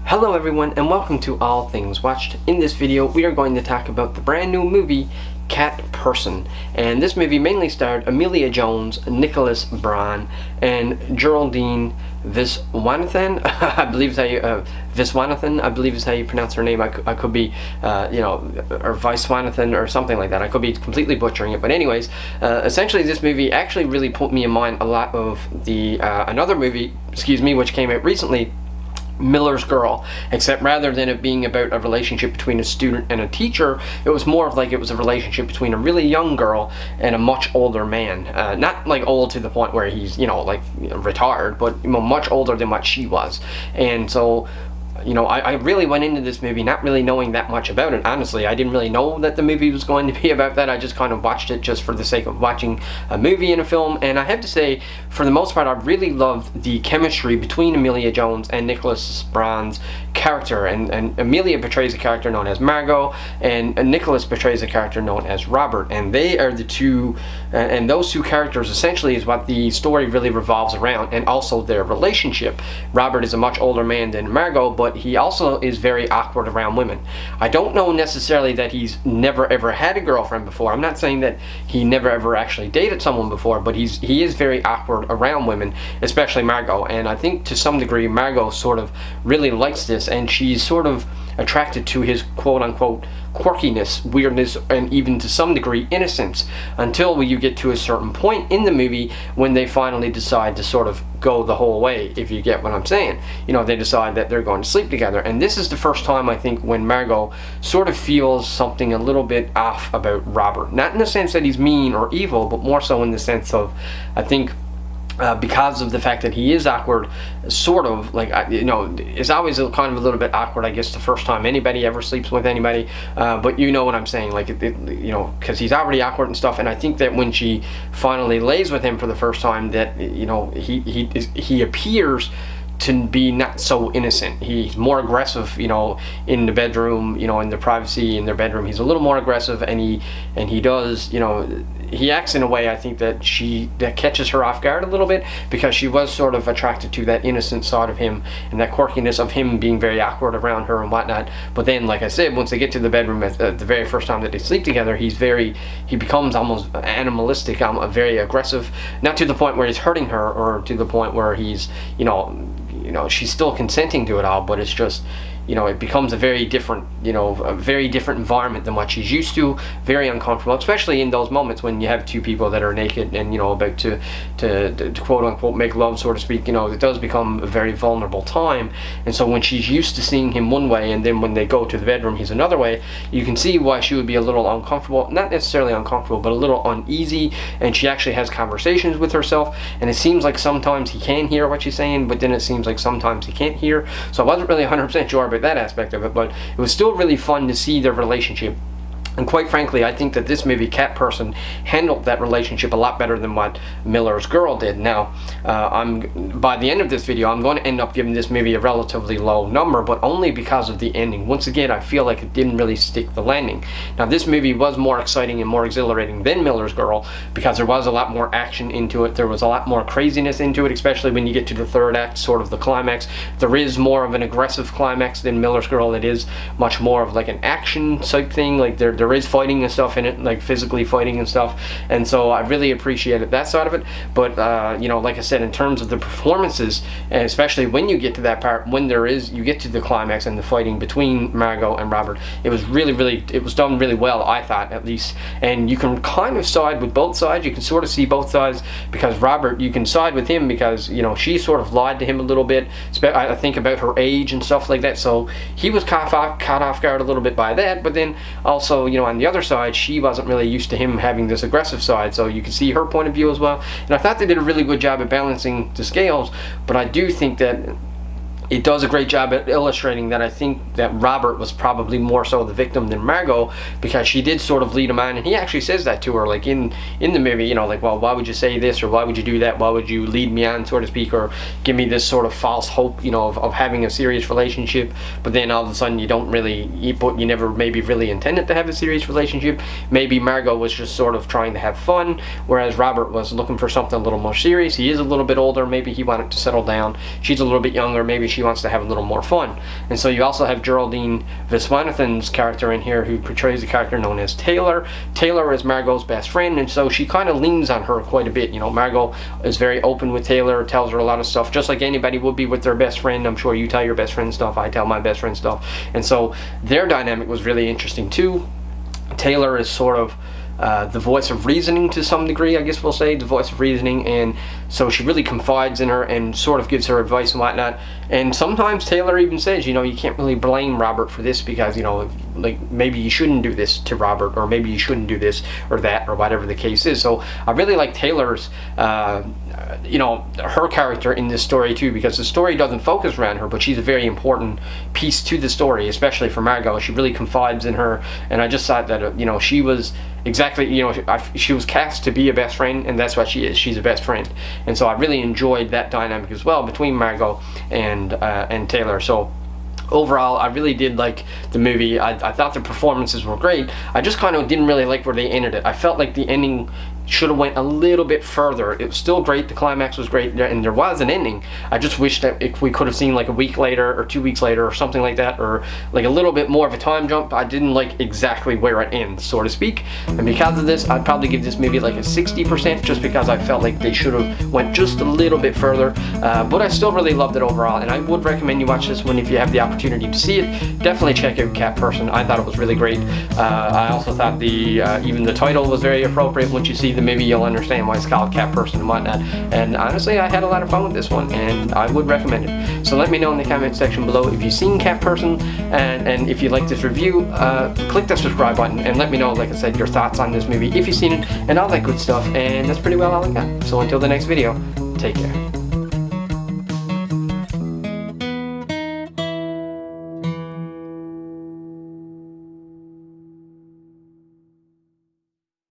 Hello everyone and welcome to All Things Watched. In this video we are going to talk about the brand new movie Cat Person, and this movie mainly starred Emilia Jones, Nicholas Braun, and Geraldine Viswanathan. I believe is how you Viswanathan. I believe is how you pronounce her name. I could be, or Viswanathan or something like that. I could be completely butchering it. But anyways, essentially this movie actually really put me in mind a lot of the another movie, which came out recently, Miller's Girl, except rather than it being about a relationship between a student and a teacher, it was more of like it was a relationship between a really young girl and a much older man. Not like old to the point where he's, retired, but much older than what she was. And so, I really went into this movie not really knowing that much about it. Honestly, I didn't really know that the movie was going to be about that. I just kind of watched it just for the sake of watching a movie and a film. And I have to say, for the most part, I really loved the chemistry between Emilia Jones and Nicholas Braun's character. And Emilia portrays a character known as Margot, and Nicholas portrays a character known as Robert. And they are the two, and those two characters essentially is what the story really revolves around, and also their relationship. Robert is a much older man than Margot, but he also is very awkward around women. I don't know necessarily that he's never ever had a girlfriend before. I'm not saying that he never ever actually dated someone before, but he is very awkward around women, especially Margot. And I think to some degree Margot sort of really likes this, and she's sort of attracted to his quote-unquote quirkiness, weirdness, and even to some degree innocence, until you get to a certain point in the movie when they finally decide to sort of go the whole way, if you get what I'm saying. They decide that they're going to sleep together, and this is the first time I think when Margot sort of feels something a little bit off about Robert. Not in the sense that he's mean or evil, but more so in the sense of, I think, because of the fact that he is awkward, sort of like, it's always kind of a little bit awkward, I guess, the first time anybody ever sleeps with anybody, but you know what I'm saying, like, because he's already awkward and stuff. And I think that when she finally lays with him for the first time, that he appears to be not so innocent. He's more aggressive, in the bedroom, in the privacy in their bedroom. He's a little more aggressive, and he does, he acts in a way, I think, that catches her off guard a little bit, because she was sort of attracted to that innocent side of him and that quirkiness of him being very awkward around her and whatnot. But then, like I said, once they get to the bedroom at the very first time that they sleep together, he becomes almost animalistic, very aggressive, not to the point where he's hurting her, or to the point where he's, she's still consenting to it all, but it's just, it becomes a very different, environment than what she's used to. Very uncomfortable, especially in those moments when you have two people that are naked and, about to quote unquote make love, so to speak. It does become a very vulnerable time. And so when she's used to seeing him one way, and then when they go to the bedroom, he's another way, you can see why she would be a little uncomfortable. Not necessarily uncomfortable, but a little uneasy. And she actually has conversations with herself, and it seems like sometimes he can hear what she's saying, but then it seems like sometimes he can't hear. So I wasn't really 100% sure about that aspect of it, but it was still really fun to see their relationship. And quite frankly, I think that this movie, Cat Person, handled that relationship a lot better than what Miller's Girl did. Now, by the end of this video, I'm going to end up giving this movie a relatively low number, but only because of the ending. Once again, I feel like it didn't really stick the landing. Now, this movie was more exciting and more exhilarating than Miller's Girl, because there was a lot more action into it. There was a lot more craziness into it, especially when you get to the third act, sort of the climax. There is more of an aggressive climax than Miller's Girl. It is much more of like an action type thing. Like there is fighting and stuff in it, like physically fighting and stuff, and so I really appreciated that side of it. But like I said, in terms of the performances, and especially when you get to that part, when you get to the climax and the fighting between Margot and Robert, it was it was done really well, I thought, at least. And you can kind of side with both sides. You can sort of see both sides, because Robert, you can side with him because she sort of lied to him a little bit, I think, about her age and stuff like that, so he was caught off guard a little bit by that. But then also, on the other side, she wasn't really used to him having this aggressive side, so you can see her point of view as well. And I thought they did a really good job at balancing the scales, but I do think that it does a great job at illustrating that I think that Robert was probably more so the victim than Margot, because she did sort of lead him on, and he actually says that to her, like in the movie, like, well, why would you say this, or why would you do that, why would you lead me on, so to speak, or give me this sort of false hope, of having a serious relationship, but then all of a sudden you never maybe really intended to have a serious relationship. Maybe Margot was just sort of trying to have fun, whereas Robert was looking for something a little more serious. He is a little bit older, maybe he wanted to settle down. She's a little bit younger, maybe she she wants to have a little more fun. And so you also have Geraldine Viswanathan's character in here, who portrays a character known as Taylor. Taylor is Margot's best friend, and so she kind of leans on her quite a bit. You know, Margot is very open with Taylor, tells her a lot of stuff, just like anybody would be with their best friend. I'm sure you tell your best friend stuff, I tell my best friend stuff. And so their dynamic was really interesting too. Taylor is sort of the voice of reasoning to some degree, I guess we'll say, the voice of reasoning, and so she really confides in her and sort of gives her advice and whatnot. And sometimes Taylor even says, you know, you can't really blame Robert for this because, you know, like maybe you shouldn't do this to Robert, or maybe you shouldn't do this or that, or whatever the case is. So I really like Taylor's you know, her character in this story too, because the story doesn't focus around her, but she's a very important piece to the story, especially for Margot. She really confides in her, and I just thought that you know, she was exactly, you know, she was cast to be a best friend, and that's what she is. She's a best friend. And so I really enjoyed that dynamic as well between Margot and Taylor. So overall, I really did like the movie. I thought the performances were great. I just kind of didn't really like where they ended it. I felt like the ending should have went a little bit further. It was still great, the climax was great, and there was an ending. I just wish that if we could have seen like a week later or 2 weeks later or something like that, or like a little bit more of a time jump. I didn't like exactly where it ends, so to speak, and because of this, I'd probably give this maybe like a 60%, just because I felt like they should have went just a little bit further, but I still really loved it overall, and I would recommend you watch this one if you have the opportunity to see it. Definitely check out Cat Person. I thought it was really great. I also thought the even the title was very appropriate. Once you see the movie, you'll understand why it's called Cat Person and whatnot. And honestly, I had a lot of fun with this one, and I would recommend it. So let me know in the comment section below if you've seen Cat Person, and if you like this review, click the subscribe button and let me know, like I said, your thoughts on this movie, if you've seen it, and all that good stuff. And that's pretty well all I got. So until the next video, take care.